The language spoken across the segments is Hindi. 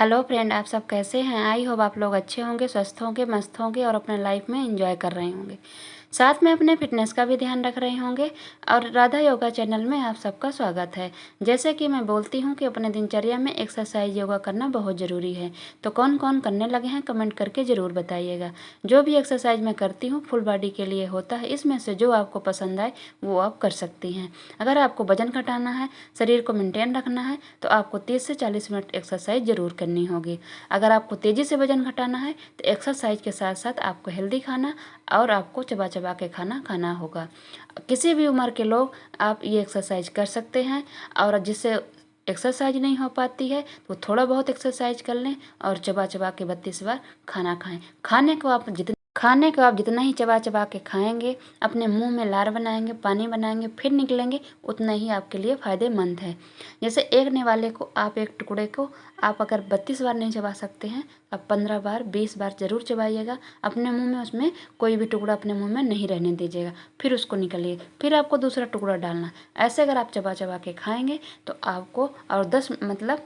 हेलो फ्रेंड, आप सब कैसे हैं। आई होप आप लोग अच्छे होंगे, स्वस्थ होंगे, मस्त होंगे और अपने लाइफ में एंजॉय कर रहे होंगे। साथ में अपने फिटनेस का भी ध्यान रख रहे होंगे। और राधा योगा चैनल में आप सबका स्वागत है। जैसे कि मैं बोलती हूं कि अपने दिनचर्या में एक्सरसाइज योगा करना बहुत ज़रूरी है। तो कौन कौन करने लगे हैं कमेंट करके ज़रूर बताइएगा। जो भी एक्सरसाइज मैं करती हूँ फुल बॉडी के लिए होता है। इसमें से जो आपको पसंद आए वो आप कर सकती हैं। अगर आपको वजन घटाना है, शरीर को मेंटेन रखना है, तो आपको 30 से 40 मिनट एक्सरसाइज ज़रूर करनी होगी। अगर आपको तेज़ी से वजन घटाना है तो एक्सरसाइज के साथ साथ आपको हेल्दी खाना और आपको चबा चबा के खाना खाना होगा। किसी भी उम्र के लोग आप ये एक्सरसाइज कर सकते हैं। और जिससे एक्सरसाइज नहीं हो पाती है तो थोड़ा बहुत एक्सरसाइज कर लें और चबा चबा के 32 बार खाना खाएं। खाने को आप जितना ही चबा चबा के खाएंगे, अपने मुंह में लार बनाएंगे, पानी बनाएंगे, फिर निकलेंगे, उतना ही आपके लिए फ़ायदेमंद है। जैसे एक निवाले को आप एक टुकड़े को आप अगर 32 बार नहीं चबा सकते हैं, अब 15 बार 20 बार ज़रूर चबाइएगा अपने मुंह में। उसमें कोई भी टुकड़ा अपने मुंह में नहीं रहने दीजिएगा। फिर उसको निकालिए, फिर आपको दूसरा टुकड़ा डालना। ऐसे अगर आप चबा चबा के खाएंगे तो आपको और 10 मतलब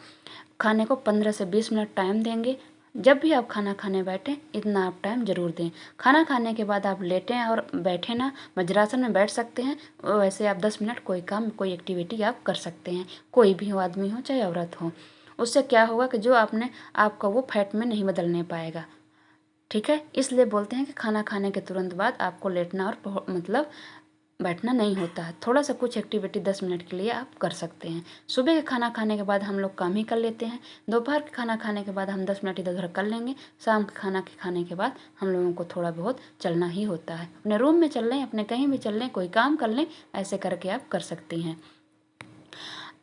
खाने को 15 से 20 मिनट टाइम देंगे। जब भी आप खाना खाने बैठें इतना आप टाइम ज़रूर दें। खाना खाने के बाद आप लेटें और बैठें ना, वज्रासन में बैठ सकते हैं। वैसे आप 10 मिनट कोई काम कोई एक्टिविटी आप कर सकते हैं। कोई भी हो, आदमी हो चाहे औरत हो। उससे क्या होगा कि जो आपका वो फैट में नहीं बदलने पाएगा। ठीक है, इसलिए बोलते हैं कि खाना खाने के तुरंत बाद आपको लेटना और बैठना नहीं होता है। थोड़ा सा कुछ एक्टिविटी 10 मिनट के लिए आप कर सकते हैं। सुबह के खाना खाने के बाद हम लोग काम ही कर लेते हैं। दोपहर के खाना खाने के बाद हम 10 मिनट इधर उधर कर लेंगे। शाम के खाने के बाद हम लोगों को थोड़ा बहुत चलना ही होता है। अपने रूम में चल लें, अपने कहीं भी चल लें, कोई काम कर लें, ऐसे करके आप कर सकती हैं।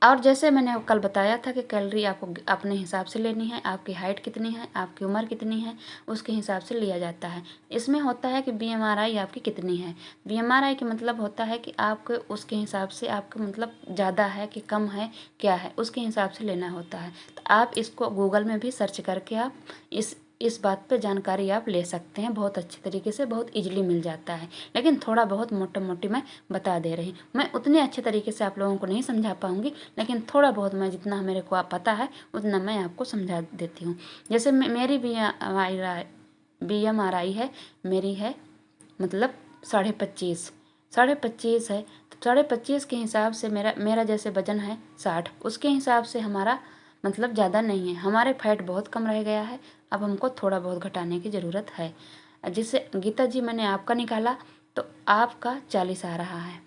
और जैसे मैंने कल बताया था कि कैलोरी आपको अपने हिसाब से लेनी है। आपकी हाइट कितनी है, आपकी उम्र कितनी है, उसके हिसाब से लिया जाता है। इसमें होता है कि BMRI आपकी कितनी है। BMRI का मतलब होता है कि आपके उसके हिसाब से आपका मतलब ज़्यादा है कि कम है, क्या है, उसके हिसाब से लेना होता है। तो आप इसको गूगल में भी सर्च करके आप इस बात पे जानकारी आप ले सकते हैं। बहुत अच्छे तरीके से बहुत इजीली मिल जाता है। लेकिन थोड़ा बहुत मोटा मोटी मैं बता दे रही हूँ। मैं उतने अच्छे तरीके से आप लोगों को नहीं समझा पाऊँगी, लेकिन थोड़ा बहुत मैं जितना मेरे को आप पता है उतना मैं आपको समझा देती हूँ। जैसे मेरी BMRI है, मेरी है मतलब 25.5 25.5 है। तो 25.5 के हिसाब से मेरा मेरा जैसे वजन है 60, उसके हिसाब से हमारा मतलब ज़्यादा नहीं है। हमारे फैट बहुत कम रह गया है। अब हमको थोड़ा बहुत घटाने की ज़रूरत है। जैसे गीता जी मैंने आपका निकाला तो आपका 40 आ रहा है।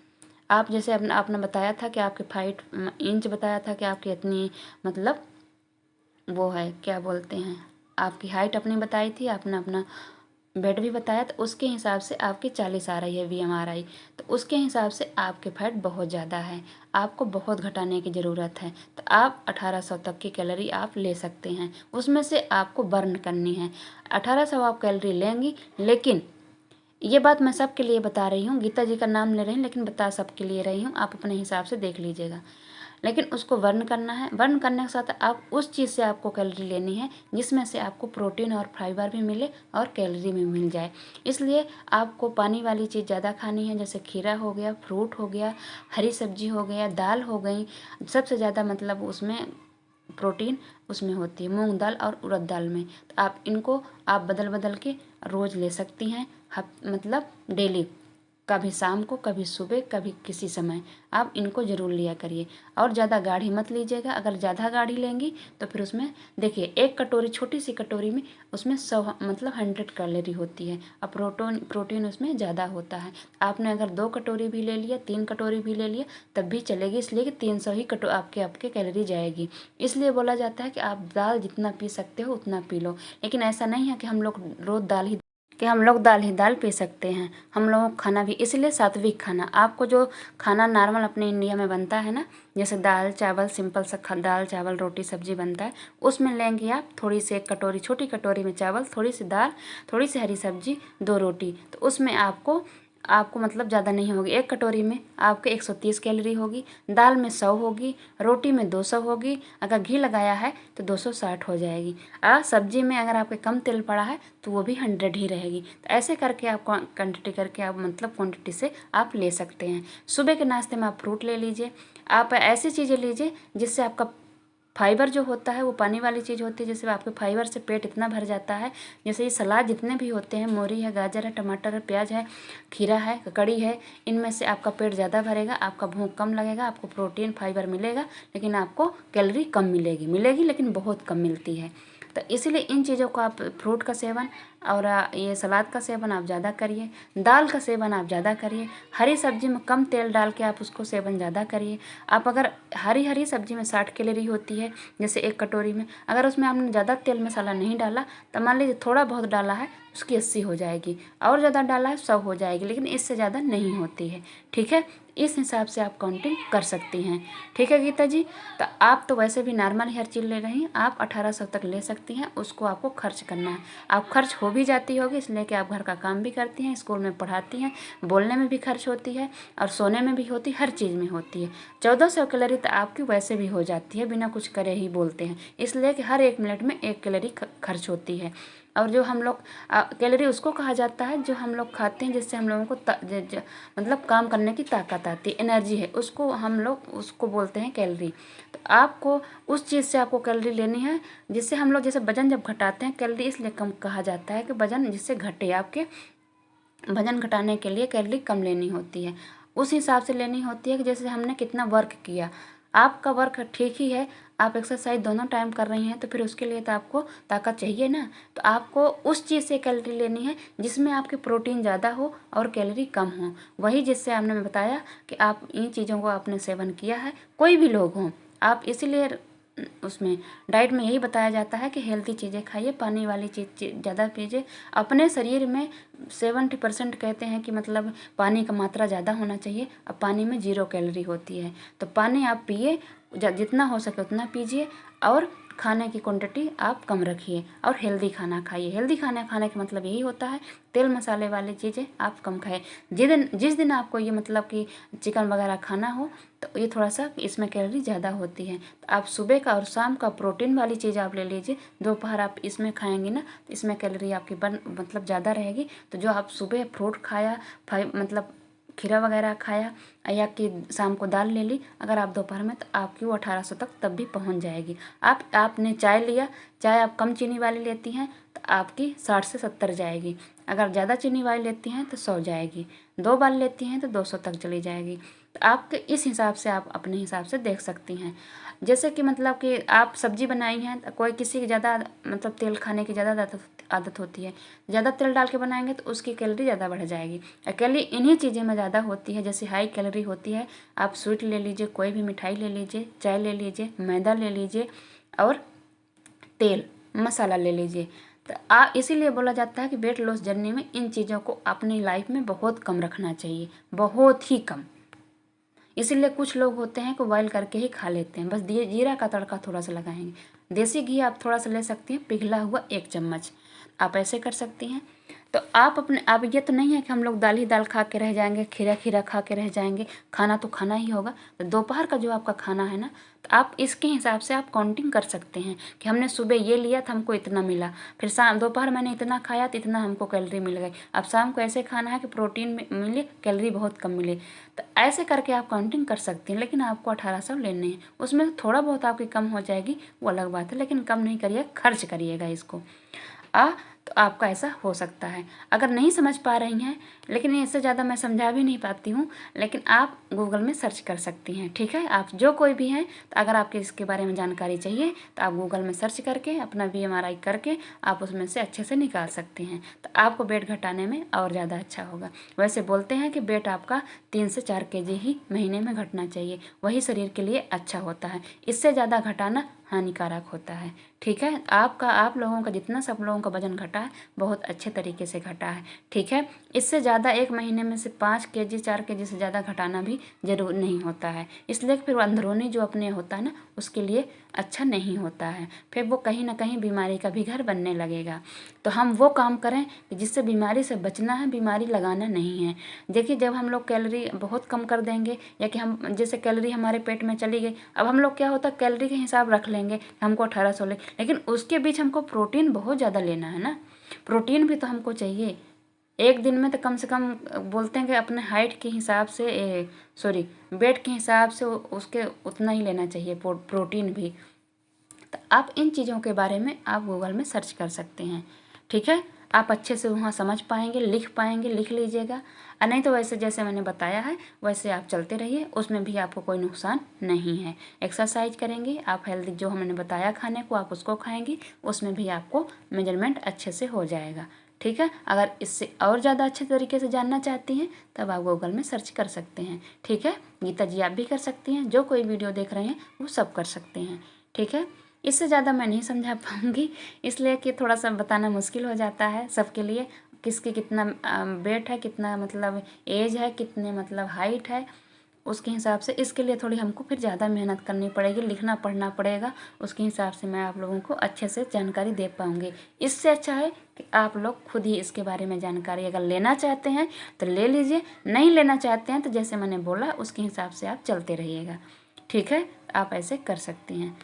आप जैसे आपने बताया था कि आपके 5 इंच बताया था कि आपकी इतनी मतलब वो है, क्या बोलते हैं, आपकी हाइट अपनी बताई थी, आपने अपना वेट भी बताया। तो उसके हिसाब से आपकी 40 आ रही है BMRI। तो उसके हिसाब से आपके फैट बहुत ज़्यादा है, आपको बहुत घटाने की ज़रूरत है। तो आप 1800 तक की कैलोरी आप ले सकते हैं। उसमें से आपको बर्न करनी है। 1800 आप कैलोरी लेंगी। लेकिन ये बात मैं सबके लिए बता रही हूँ, गीता जी का नाम ले रही हूँ लेकिन बता सबके लिए रही हूँ। आप अपने हिसाब से देख लीजिएगा। लेकिन उसको बर्न करना है। बर्न करने के साथ आप उस चीज़ से आपको कैलोरी लेनी है जिसमें से आपको प्रोटीन और फाइबर भी मिले और कैलोरी भी मिल जाए। इसलिए आपको पानी वाली चीज़ ज़्यादा खानी है। जैसे खीरा हो गया, फ्रूट हो गया, हरी सब्जी हो गया, दाल हो गई। सबसे ज़्यादा मतलब उसमें प्रोटीन उसमें होती है मूंग दाल और उड़द दाल में। तो आप इनको आप बदल बदल के रोज़ ले सकती हैं। मतलब डेली, कभी शाम को, कभी सुबह, कभी किसी समय आप इनको ज़रूर लिया करिए। और ज़्यादा गाढ़ी मत लीजिएगा। अगर ज़्यादा गाढ़ी लेंगी तो फिर उसमें देखिए, एक कटोरी, छोटी सी कटोरी में उसमें 100 मतलब 100 कैलोरी होती है। अब प्रोटीन उसमें ज़्यादा होता है। आपने अगर 2 कटोरी भी ले लिया, 3 कटोरी भी ले लिया तब भी चलेगी। इसलिए कि 300 ही आपके कैलोरी जाएगी। इसलिए बोला जाता है कि आप दाल जितना पी सकते हो उतना पी लो। लेकिन ऐसा नहीं है कि हम लोग रोज़ दाल ही दाल पी सकते हैं। हम लोगों को खाना भी इसलिए सात्विक खाना, आपको जो खाना नॉर्मल अपने इंडिया में बनता है ना, जैसे दाल चावल, सिंपल सा दाल चावल रोटी सब्जी बनता है, उसमें लेंगे आप थोड़ी सी, एक कटोरी, छोटी कटोरी में चावल, थोड़ी सी दाल, थोड़ी सी हरी सब्जी, 2 रोटी। तो उसमें आपको मतलब ज़्यादा नहीं होगी। एक कटोरी में आपके 130 कैलोरी होगी, दाल में 100 होगी, रोटी में 200 होगी, अगर घी लगाया है तो 260 हो जाएगी। सब्जी में अगर आपके कम तेल पड़ा है तो वो भी 100 ही रहेगी। तो ऐसे करके आप क्वांटिटी करके आप मतलब क्वांटिटी से आप ले सकते हैं। सुबह के नाश्ते में आप फ्रूट ले लीजिए। आप ऐसी चीज़ें लीजिए जिससे आपका फाइबर जो होता है वो पानी वाली चीज़ होती है, जैसे आपके फाइबर से पेट इतना भर जाता है। जैसे ये सलाद जितने भी होते हैं, मोरी है, गाजर है, टमाटर है, प्याज है, खीरा है, ककड़ी है, इनमें से आपका पेट ज़्यादा भरेगा, आपका भूख कम लगेगा, आपको प्रोटीन फाइबर मिलेगा, लेकिन आपको कैलोरी कम मिलेगी लेकिन बहुत कम मिलती है। तो इसीलिए इन चीज़ों को आप फ्रूट का सेवन और ये सलाद का सेवन आप ज़्यादा करिए, दाल का सेवन आप ज़्यादा करिए, हरी सब्जी में कम तेल डाल के आप उसको सेवन ज़्यादा करिए। आप अगर हरी सब्जी में 60 कैलोरी होती है, जैसे एक कटोरी में, अगर उसमें आपने ज़्यादा तेल मसाला नहीं डाला तो मान लीजिए थोड़ा बहुत डाला है उसकी 80 हो जाएगी, और ज़्यादा डाला है 100 हो जाएगी, लेकिन इससे ज़्यादा नहीं होती है। ठीक है, इस हिसाब से आप काउंटिंग कर सकती हैं। ठीक है गीता जी, तो आप तो वैसे भी नॉर्मल हर चीज़ ले रही हैं, आप 1800 तक ले सकती हैं, उसको आपको खर्च करना है। आप खर्च हो भी जाती होगी इसलिए कि आप घर का काम भी करती हैं, स्कूल में पढ़ाती हैं, बोलने में भी खर्च होती है और सोने में भी होती है, हर चीज़ में होती है। 1400 कैलोरी तो आपकी वैसे भी हो जाती है, बिना कुछ करे ही बोलते हैं, इसलिए कि हर 1 मिनट में 1 कैलोरी खर्च होती है। और जो हम लोग कैलोरी उसको कहा जाता है जो हम लोग खाते हैं, जिससे हम लोगों को मतलब काम करने की ताकत आती है, एनर्जी है, उसको हम लोग उसको बोलते हैं कैलोरी। तो आपको उस चीज़ से आपको कैलोरी लेनी है जिससे हम लोग, जैसे वजन जब घटाते हैं, कैलोरी इसलिए कम कहा जाता है कि वजन जिससे घटे, आपके वजन घटाने के लिए कैलोरी कम लेनी होती है। उस हिसाब से लेनी होती है कि जैसे हमने कितना वर्क किया, आपका वर्क ठीक ही है, आप एक्सरसाइज दोनों टाइम कर रही हैं, तो फिर उसके लिए तो आपको ताकत चाहिए ना, तो आपको उस चीज़ से कैलोरी लेनी है जिसमें आपकी प्रोटीन ज़्यादा हो और कैलोरी कम हो। वही जिससे आपने बताया कि आप इन चीज़ों को आपने सेवन किया है, कोई भी लोग हों आप, इसीलिए उसमें डाइट में यही बताया जाता है कि हेल्दी चीज़ें खाइए, पानी वाली चीज़ ज़्यादा पीजिए। अपने शरीर में 70% कहते हैं कि मतलब पानी का मात्रा ज़्यादा होना चाहिए, और पानी में 0 कैलोरी होती है। तो पानी आप पिए, जितना हो सके उतना पीजिए, और खाने की क्वांटिटी आप कम रखिए, और हेल्दी खाना खाइए। हेल्दी खाना खाने का मतलब यही होता है तेल मसाले वाली चीज़ें आप कम खाएं। जिस दिन आपको ये मतलब कि चिकन वगैरह खाना हो तो ये थोड़ा सा इसमें कैलोरी ज़्यादा होती है, तो आप सुबह का और शाम का प्रोटीन वाली चीज़ आप ले लीजिए। दोपहर आप इसमें खाएंगे ना तो इसमें कैलोरी आपकी मतलब ज़्यादा रहेगी। तो जो आप सुबह फ्रूट खाया, मतलब खीरा वगैरह खाया, या कि शाम को दाल ले ली, अगर आप दोपहर में, तो आपकी वो 1800 तक तब भी पहुंच जाएगी। आपने चाय लिया, चाय आप कम चीनी वाली लेती हैं तो आपकी 60 से 70 जाएगी। अगर ज़्यादा चीनी वाली लेती हैं तो 100 जाएगी, 2 बार लेती हैं तो 200 तक चली जाएगी। तो आपके इस हिसाब से आप अपने हिसाब से देख सकती हैं। जैसे कि मतलब कि आप सब्जी बनाई हैं, तो कोई किसी की ज़्यादा मतलब तेल खाने की ज़्यादा आदत होती है, ज़्यादा तेल डाल के बनाएंगे तो उसकी कैलोरी ज़्यादा बढ़ जाएगी। कैलोरी इन्हीं चीज़ें में ज़्यादा होती है, जैसे हाई कैलोरी होती है। आप स्वीट ले लीजिए, कोई भी मिठाई ले लीजिए, चाय ले लीजिए, मैदा ले लीजिए, और तेल मसाला ले लीजिए। तो इसीलिए बोला जाता है कि वेट लॉस जर्नी में इन चीज़ों को अपनी लाइफ में बहुत कम रखना चाहिए, बहुत ही कम। इसीलिए कुछ लोग होते हैं कि बॉयल करके ही खा लेते हैं, बस जीरा का तड़का थोड़ा सा लगाएंगे। देसी घी आप थोड़ा सा ले सकती हैं, पिघला हुआ 1 चम्मच, आप ऐसे कर सकती हैं। तो आप ये तो नहीं है कि हम लोग दाल ही दाल खा के रह जाएंगे, खीरा खा के रह जाएंगे, खाना तो खाना ही होगा। तो दोपहर का जो आपका खाना है ना, तो आप इसके हिसाब से आप काउंटिंग कर सकते हैं कि हमने सुबह ये लिया था, हमको इतना मिला, फिर दोपहर मैंने इतना खाया तो इतना हमको कैलोरी मिल गई। अब शाम को ऐसे खाना है कि प्रोटीन मिले, कैलोरी बहुत कम मिले। तो ऐसे करके आप काउंटिंग कर सकती हैं, लेकिन आपको 1800 लेने हैं। उसमें थोड़ा बहुत आपकी कम हो जाएगी, वो अलग बात है, लेकिन कम नहीं करिएगा, खर्च करिएगा इसको। तो आपका ऐसा हो सकता है। अगर नहीं समझ पा रही हैं, लेकिन इससे ज़्यादा मैं समझा भी नहीं पाती हूँ, लेकिन आप गूगल में सर्च कर सकती हैं। ठीक है, आप जो कोई भी हैं, तो अगर आपके इसके बारे में जानकारी चाहिए तो आप गूगल में सर्च करके अपना BMRI करके आप उसमें से अच्छे से निकाल सकते हैं। तो आपको वेट घटाने में और ज़्यादा अच्छा होगा। वैसे बोलते हैं कि वेट आपका 3 से 4 kg ही महीने में घटना चाहिए, वही शरीर के लिए अच्छा होता है। इससे ज़्यादा घटाना हानिकारक होता है। ठीक है, आप लोगों का जितना सब लोगों का वजन घटा है बहुत अच्छे तरीके से घटा है। ठीक है, इससे ज़्यादा 1 महीने में से 5 kg 4 kg से ज़्यादा घटाना भी जरूर नहीं होता है, इसलिए फिर अंदरूनी जो अपने होता है ना, उसके लिए अच्छा नहीं होता है, फिर वो कहीं ना कहीं बीमारी का भी घर बनने लगेगा। तो हम वो काम करें जिससे बीमारी से बचना है, बीमारी लगाना नहीं है। देखिए, जब हम लोग कैलोरी बहुत कम कर देंगे, या कि हम जैसे कैलोरी हमारे पेट में चली गई, अब हम लोग क्या होता है कैलोरी के हिसाब रख लेंगे, हमको 1800 लेकिन उसके बीच हमको प्रोटीन बहुत ज़्यादा लेना है ना, प्रोटीन भी तो हमको चाहिए। एक दिन में तो कम से कम बोलते हैं कि अपने हाइट के हिसाब से वेट के हिसाब से उसके उतना ही लेना चाहिए प्रोटीन भी। तो आप इन चीज़ों के बारे में आप गूगल में सर्च कर सकते हैं। ठीक है, आप अच्छे से वहाँ समझ पाएंगे, लिख पाएंगे, लिख लीजिएगा। और नहीं तो वैसे जैसे मैंने बताया है वैसे आप चलते रहिए, उसमें भी आपको कोई नुकसान नहीं है। एक्सरसाइज करेंगे आप, हेल्दी जो हमने बताया खाने को आप उसको खाएंगी, उसमें भी आपको मेजरमेंट अच्छे से हो जाएगा। ठीक है, अगर इससे और ज़्यादा अच्छे तरीके से जानना चाहती हैं तब आप गूगल में सर्च कर सकते हैं। ठीक है, गीता जी आप भी कर सकती हैं, जो कोई वीडियो देख रहे हैं वो सब कर सकते हैं। ठीक है, इससे ज़्यादा मैं नहीं समझा पाऊँगी, इसलिए कि थोड़ा सा बताना मुश्किल हो जाता है सबके लिए, किसकी कितना वेट है, कितना मतलब एज है, कितने मतलब हाइट है, उसके हिसाब से इसके लिए थोड़ी हमको फिर ज़्यादा मेहनत करनी पड़ेगी, लिखना पढ़ना पड़ेगा, उसके हिसाब से मैं आप लोगों को अच्छे से जानकारी दे पाऊँगी। इससे अच्छा है कि आप लोग खुद ही इसके बारे में जानकारी अगर लेना चाहते हैं तो ले लीजिए, नहीं लेना चाहते हैं तो जैसे मैंने बोला उसके हिसाब से आप चलते रहिएगा। ठीक है, आप ऐसे कर सकती हैं।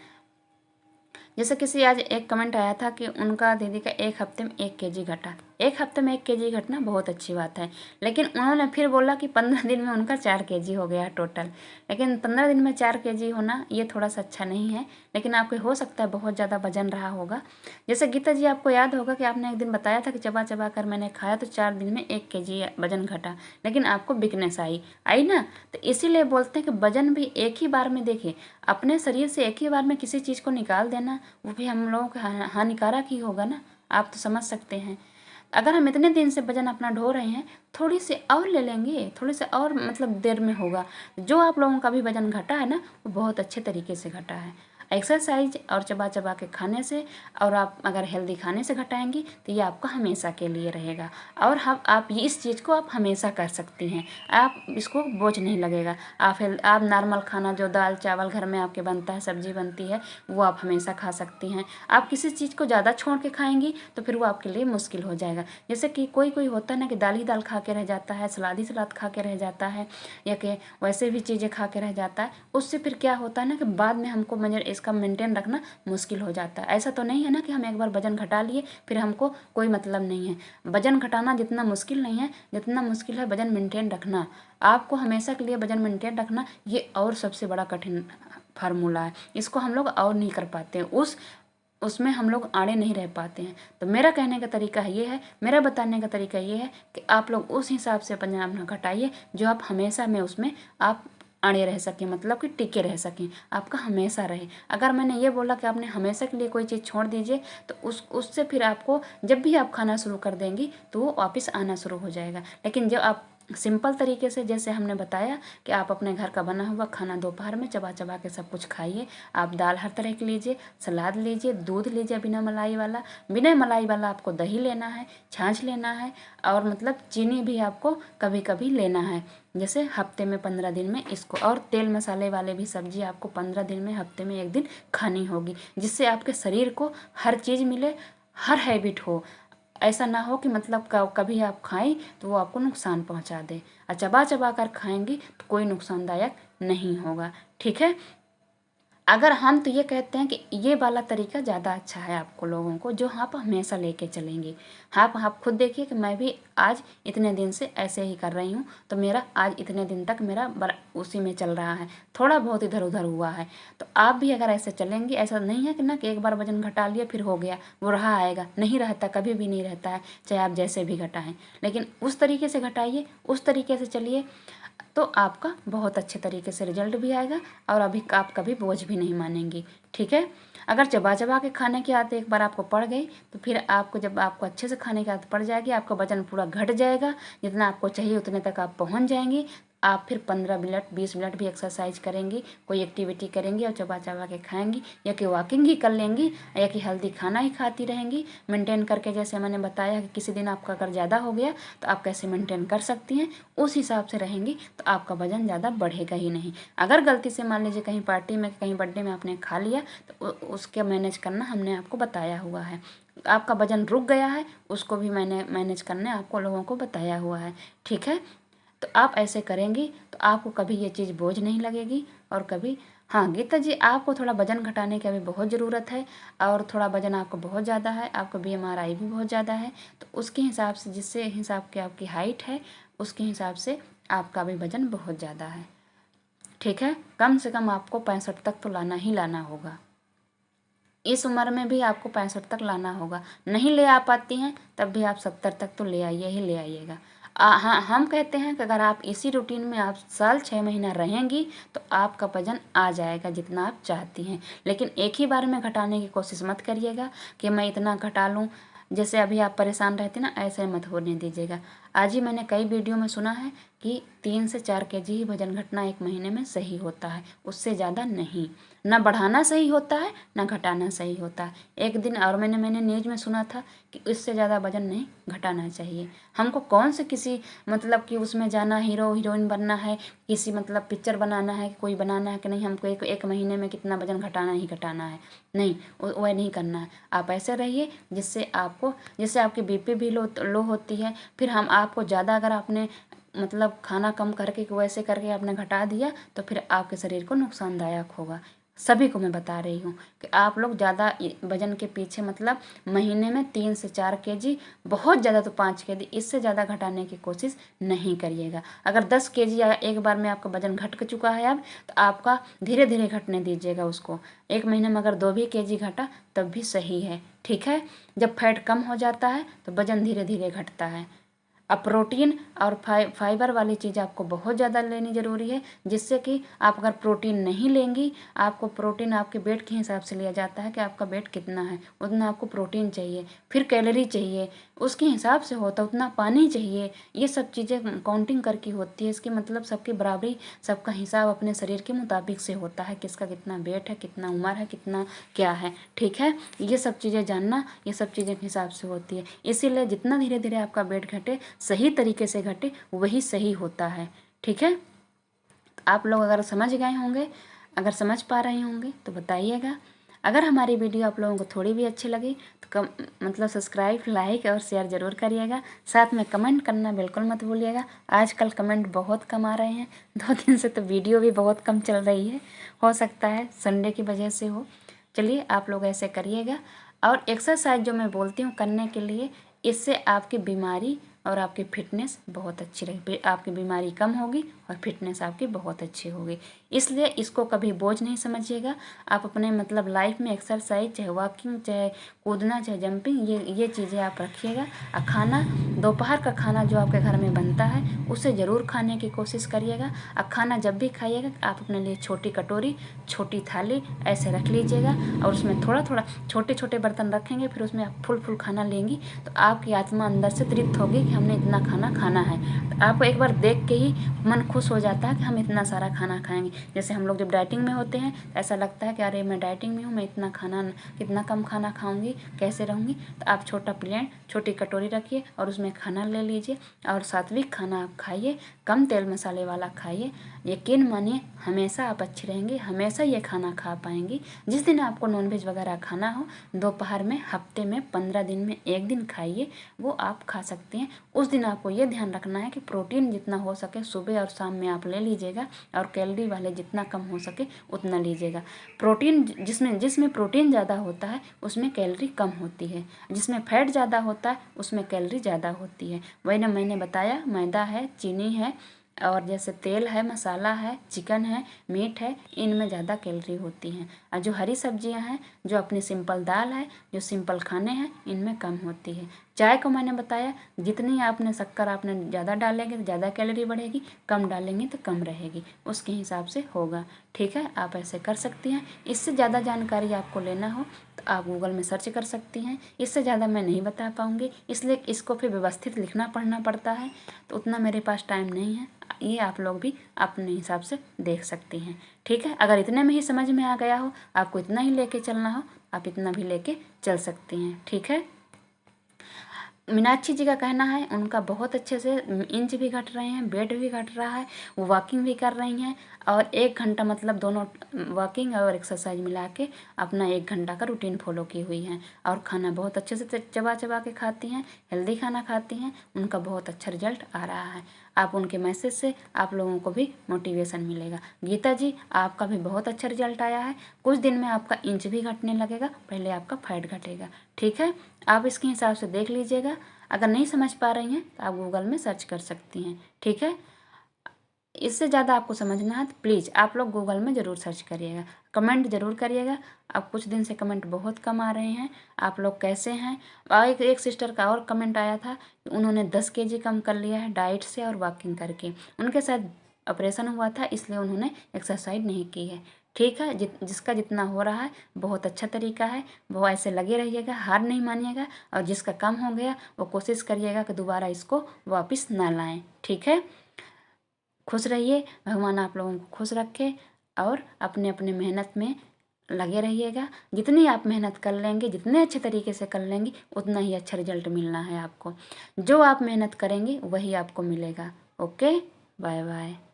जैसे किसी आज एक कमेंट आया था कि उनका दीदी का 1 हफ्ते में 1 केजी घटा। 1 हफ्ते में 1 केजी घटना बहुत अच्छी बात है, लेकिन उन्होंने फिर बोला कि 15 दिन में उनका 4 केजी हो गया टोटल। लेकिन 15 दिन में 4 केजी होना ये थोड़ा सा अच्छा नहीं है, लेकिन आपके हो सकता है बहुत ज़्यादा वजन रहा होगा। जैसे गीता जी आपको याद होगा कि आपने एक दिन बताया था कि चबा चबा कर मैंने खाया तो 4 दिन में 1 केजी वजन घटा, लेकिन आपको वीकनेस आई ना, तो इसीलिए बोलते हैं कि वजन भी एक ही बार में, देखिए अपने शरीर से एक ही बार में किसी चीज़ को निकाल देना वो भी हम लोगों को हानिकारक ही होगा ना, आप तो समझ सकते हैं। अगर हम इतने दिन से वजन अपना ढो रहे हैं, थोड़ी सी और ले लेंगे, थोड़ी सी और मतलब देर में होगा। जो आप लोगों का भी वजन घटा है ना वो बहुत अच्छे तरीके से घटा है, एक्सरसाइज और चबा चबा के खाने से, और आप अगर हेल्दी खाने से घटाएंगी तो ये आपका हमेशा के लिए रहेगा। और हम आप ये इस चीज़ को आप हमेशा कर सकती हैं, आप इसको बोझ नहीं लगेगा। आप नॉर्मल खाना जो दाल चावल घर में आपके बनता है, सब्जी बनती है, वो आप हमेशा खा सकती हैं। आप किसी चीज़ को ज़्यादा छोड़ के खाएंगी तो फिर वो आपके लिए मुश्किल हो जाएगा। जैसे कि कोई कोई होता है ना कि दाल ही दाल खा के रह जाता है, सलाद ही सलाद खा के रह जाता है, या कि वैसे भी चीज़ें खा के रह जाता है, उससे फिर क्या होता है ना कि बाद में हमको इसका मेंटेन रखना मुश्किल हो जाता है। ऐसा तो नहीं है ना कि हम एक बार वजन घटा लिए फिर हमको कोई मतलब नहीं है। वजन घटाना जितना मुश्किल नहीं है जितना मुश्किल है वजन मेंटेन रखना। आपको हमेशा के लिए वजन मेंटेन रखना ये और सबसे बड़ा कठिन फार्मूला है, इसको हम लोग और नहीं कर पाते हैं, उसमें हम लोग आड़े नहीं रह पाते हैं। तो मेरा कहने का तरीका ये है, मेरा बताने का तरीका ये है कि आप लोग उस हिसाब से अपना अपना घटाइए जो आप हमेशा में उसमें आप अड़े रह सकें, मतलब कि टिके रह सकें, आपका हमेशा रहे। अगर मैंने ये बोला कि आपने हमेशा के लिए कोई चीज़ छोड़ दीजिए तो उससे फिर आपको जब भी आप खाना शुरू कर देंगी तो वो वापस आना शुरू हो जाएगा। लेकिन जब आप सिंपल तरीके से, जैसे हमने बताया कि आप अपने घर का बना हुआ खाना दोपहर में चबा चबा के सब कुछ खाइए। आप दाल हर तरह की लीजिए, सलाद लीजिए, दूध लीजिए बिना मलाई वाला, बिना मलाई वाला आपको दही लेना है, छाछ लेना है, और मतलब चीनी भी आपको कभी कभी लेना है। जैसे हफ्ते में 15 दिन में इसको, और तेल मसाले वाले भी सब्जी आपको 15 दिन में हफ्ते में 1 दिन खानी होगी, जिससे आपके शरीर को हर चीज़ मिले, हर हैबिट हो। ऐसा ना हो कि मतलब कभी आप खाएं तो वो आपको नुकसान पहुंचा दे, और चबा चबा कर खाएंगी तो कोई नुकसानदायक नहीं होगा। ठीक है, अगर हम तो ये कहते हैं कि ये वाला तरीका ज़्यादा अच्छा है आपको लोगों को, जो आप हमेशा लेके चलेंगे। आप खुद देखिए कि मैं भी आज इतने दिन से ऐसे ही कर रही हूँ, तो मेरा आज इतने दिन तक मेरा उसी में चल रहा है, थोड़ा बहुत इधर उधर हुआ है। तो आप भी अगर ऐसे चलेंगे, ऐसा नहीं है कि ना कि एक बार वजन घटा लिया फिर हो गया, वो रहा आएगा, नहीं रहता, कभी भी नहीं रहता है, चाहे आप जैसे भी घटाएं। लेकिन उस तरीके से घटाइए, उस तरीके से चलिए, तो आपका बहुत अच्छे तरीके से रिजल्ट भी आएगा, और अभी आप कभी बोझ भी नहीं मानेंगी। ठीक है, अगर चबा चबा के खाने की आदत एक बार आपको पड़ गई तो फिर आपको, जब आपको अच्छे से खाने की आदत पड़ जाएगी, आपका वजन पूरा घट जाएगा, जितना आपको चाहिए उतने तक आप पहुंच जाएंगी। आप फिर 15 मिनट 20 मिनट भी एक्सरसाइज करेंगी, कोई एक्टिविटी करेंगी और चबा चबा के खाएंगी, या कि वॉकिंग ही कर लेंगी, या कि हेल्दी खाना ही खाती रहेंगी मेंटेन करके। जैसे मैंने बताया कि किसी दिन आपका अगर ज़्यादा हो गया तो आप कैसे मेंटेन कर सकती हैं, उस हिसाब से रहेंगी तो आपका वजन ज़्यादा बढ़ेगा ही नहीं। अगर गलती से मान लीजिए कहीं पार्टी में, कहीं बर्थडे में आपने खा लिया तो उसके मैनेज करना हमने आपको बताया हुआ है। आपका वजन रुक गया है, उसको भी मैंने मैनेज करने आपको लोगों को बताया हुआ है। ठीक है, तो आप ऐसे करेंगी तो आपको कभी ये चीज़ बोझ नहीं लगेगी। और कभी, हाँ गीता जी, आपको थोड़ा वजन घटाने की अभी बहुत ज़रूरत है, और थोड़ा वजन आपको बहुत ज़्यादा है, आपका BMI भी बहुत ज़्यादा है, तो उसके हिसाब से, जिससे हिसाब की आपकी हाइट है उसके हिसाब से आपका भी वजन बहुत ज़्यादा है। ठीक है, कम से कम आपको 65 तक तो लाना ही लाना होगा। इस उम्र में भी आपको 65 तक लाना होगा। नहीं ले आ पाती हैं तब भी आप 70 तक तो ले आइए ही ले आइएगा। हाँ, हम कहते हैं कि अगर आप इसी रूटीन में आप साल 6 महीना रहेंगी तो आपका वजन आ जाएगा जितना आप चाहती हैं। लेकिन एक ही बार में घटाने की कोशिश मत करिएगा कि मैं इतना घटा लूँ। जैसे अभी आप परेशान रहते ना, ऐसे मत होने दीजिएगा। आज ही मैंने कई वीडियो में सुना है कि 3 से 4 केजी ही वजन घटना 1 महीने में सही होता है, उससे ज़्यादा नहीं। ना बढ़ाना सही होता है ना घटाना सही होता है। एक दिन और मैंने न्यूज़ में सुना था कि इससे ज़्यादा वजन नहीं घटाना चाहिए। हमको कौन से किसी मतलब कि उसमें जाना, हीरो हीरोइन बनना है, किसी मतलब पिक्चर बनाना है, कोई बनाना है कि नहीं हमको एक महीने में कितना वजन घटाना ही घटाना है। नहीं, वह नहीं करना है। आप ऐसे रहिए जिससे आपकी बीपी भी लो होती है। फिर हम आपको ज़्यादा अगर आपने मतलब खाना कम करके वैसे करके आपने घटा दिया तो फिर आपके शरीर को नुकसानदायक होगा। सभी को मैं बता रही हूँ कि आप लोग ज़्यादा वजन के पीछे मतलब महीने में 3 से 4 केजी, बहुत ज़्यादा तो 5 केजी, इससे ज़्यादा घटाने की कोशिश नहीं करिएगा। अगर 10 केजी या एक बार में आपका वजन घट चुका है अब, तो आपका धीरे धीरे घटने दीजिएगा उसको। 1 महीने में अगर 2 भी केजी घटा तब भी सही है, ठीक है। जब फैट कम हो जाता है तो वजन धीरे धीरे घटता है। अब प्रोटीन और फाइबर वाली चीज़ आपको बहुत ज़्यादा लेनी ज़रूरी है, जिससे कि आप अगर प्रोटीन नहीं लेंगी, आपको प्रोटीन आपके वेट के हिसाब से लिया जाता है कि आपका वेट कितना है, उतना आपको प्रोटीन चाहिए। फिर कैलोरी चाहिए, उसके हिसाब से होता उतना पानी चाहिए। ये सब चीज़ें काउंटिंग करके होती है। इसकी मतलब सबकी बराबरी, सबका हिसाब अपने शरीर के मुताबिक से होता है, किसका कितना वेट है, कितना उम्र है, कितना क्या है, ठीक है। ये सब चीज़ें जानना, ये सब चीज़ें के हिसाब से होती है। इसीलिए जितना धीरे धीरे आपका वेट घटे, सही तरीके से घटे, वही सही होता है, ठीक है। आप लोग अगर समझ गए होंगे, अगर समझ पा रहे होंगे तो बताइएगा। अगर हमारी वीडियो आप लोगों को थोड़ी भी अच्छी लगी तो मतलब सब्सक्राइब, लाइक और शेयर ज़रूर करिएगा। साथ में कमेंट करना बिल्कुल मत भूलिएगा। आजकल कमेंट बहुत कम आ रहे हैं, 2 दिन से तो वीडियो भी बहुत कम चल रही है, हो सकता है संडे की वजह से हो। चलिए आप लोग ऐसे करिएगा। और एक्सरसाइज जो मैं बोलती हूँ करने के लिए, इससे आपकी बीमारी और आपकी फिटनेस बहुत अच्छी रहेगी। आपकी बीमारी कम होगी और फिटनेस आपकी बहुत अच्छी होगी। इसलिए इसको कभी बोझ नहीं समझिएगा। आप अपने मतलब लाइफ में एक्सरसाइज, चाहे वॉकिंग, चाहे कूदना, चाहे जंपिंग, ये चीज़ें आप रखिएगा। और खाना, दोपहर का खाना जो आपके घर में बनता है उसे ज़रूर खाने की कोशिश करिएगा। और खाना जब भी खाइएगा आप अपने लिए छोटी कटोरी, छोटी थाली ऐसे रख लीजिएगा, और उसमें थोड़ा थोड़ा छोटे छोटे बर्तन रखेंगे, फिर उसमें आप फुल खाना लेंगी तो आपकी आत्मा अंदर से तृप्त होगी कि हमने इतना खाना खाना है। तो आपको एक बार देख के ही मन खुश हो जाता है कि हम इतना सारा खाना खाएंगे। जैसे हम लोग जब डाइटिंग में होते हैं ऐसा लगता है कि अरे मैं डाइटिंग में हूँ, मैं इतना खाना, कितना कम खाना खाऊंगी, कैसे रहूँगी। तो आप छोटा प्लेट, छोटी कटोरी रखिए और उसमें खाना ले लीजिए और सात्विक खाना आप खाइए, कम तेल मसाले वाला खाइए। यकीन मानिए हमेशा आप अच्छी रहेंगी, हमेशा ये खाना खा पाएंगी। जिस दिन आपको नॉनवेज वगैरह खाना हो, दोपहर में, हफ्ते में 15 दिन में 1 दिन खाइए, वो आप खा सकते हैं। उस दिन आपको ये ध्यान रखना है कि प्रोटीन जितना हो सके सुबह और शाम में आप ले लीजिएगा, और कैलोरी वाले जितना कम हो सके उतना लीजिएगा। प्रोटीन जिसमें प्रोटीन ज़्यादा होता है उसमें कैलोरी कम होती है, जिसमें फैट ज़्यादा होता है उसमें कैलोरी ज़्यादा होती है। वही ना मैंने बताया, मैदा है, चीनी है, और जैसे तेल है, मसाला है, चिकन है, मीट है, इनमें ज़्यादा कैलोरी होती हैं। और जो हरी सब्जियां हैं, जो अपनी सिंपल दाल है, जो सिंपल खाने हैं, इनमें कम होती है। चाय को मैंने बताया जितनी आपने शक्कर आपने ज़्यादा डालेंगे तो ज़्यादा कैलोरी बढ़ेगी, कम डालेंगे तो कम रहेगी, उसके हिसाब से होगा, ठीक है। आप ऐसे कर सकती हैं। इससे ज़्यादा जानकारी आपको लेना हो तो आप गूगल में सर्च कर सकती हैं। इससे ज़्यादा मैं नहीं बता पाऊँगी, इसलिए इसको फिर व्यवस्थित लिखना पढ़ना पड़ता है, तो उतना मेरे पास टाइम नहीं है। ये आप लोग भी अपने हिसाब से देख सकती हैं, ठीक है। अगर इतने में ही समझ में आ गया हो, आपको इतना ही लेके चलना हो, आप इतना भी लेके चल सकती हैं, ठीक है। मीनाक्षी जी का कहना है उनका बहुत अच्छे से इंच भी घट रहे हैं, वेट भी घट रहा है, वो वॉकिंग भी कर रही हैं, और 1 घंटा मतलब दोनों वॉकिंग और एक्सरसाइज मिला के अपना 1 घंटा का रूटीन फॉलो की हुई हैं। और खाना बहुत अच्छे से चबा चबा के खाती हैं, हेल्दी खाना खाती हैं, उनका बहुत अच्छा रिजल्ट आ रहा है। आप उनके मैसेज से आप लोगों को भी मोटिवेशन मिलेगा। गीता जी, आपका भी बहुत अच्छा रिजल्ट आया है, कुछ दिन में आपका इंच भी घटने लगेगा, पहले आपका फैट घटेगा, ठीक है। आप इसके हिसाब से देख लीजिएगा। अगर नहीं समझ पा रही हैं तो आप गूगल में सर्च कर सकती हैं, ठीक है। इससे ज़्यादा आपको समझना है तो प्लीज़ आप लोग गूगल में ज़रूर सर्च करिएगा, कमेंट ज़रूर करिएगा। अब कुछ दिन से कमेंट बहुत कम आ रहे हैं, आप लोग कैसे हैं। और एक सिस्टर का और कमेंट आया था कि उन्होंने 10 केजी कम कर लिया है डाइट से और वॉकिंग करके। उनके साथ ऑपरेशन हुआ था इसलिए उन्होंने एक्सरसाइज नहीं की है। ठीक है, जिसका जितना हो रहा है बहुत अच्छा तरीका है, वो ऐसे लगे रहिएगा, हार नहीं मानिएगा। और जिसका कम हो गया वो कोशिश करिएगा कि दोबारा इसको वापस ना लाएं। ठीक है, खुश रहिए, भगवान आप लोगों को खुश रखे और अपने अपने मेहनत में लगे रहिएगा। जितनी आप मेहनत कर लेंगे, जितने अच्छे तरीके से कर लेंगे, उतना ही अच्छा रिजल्ट मिलना है आपको। जो आप मेहनत करेंगे वही आपको मिलेगा। Okay, bye bye.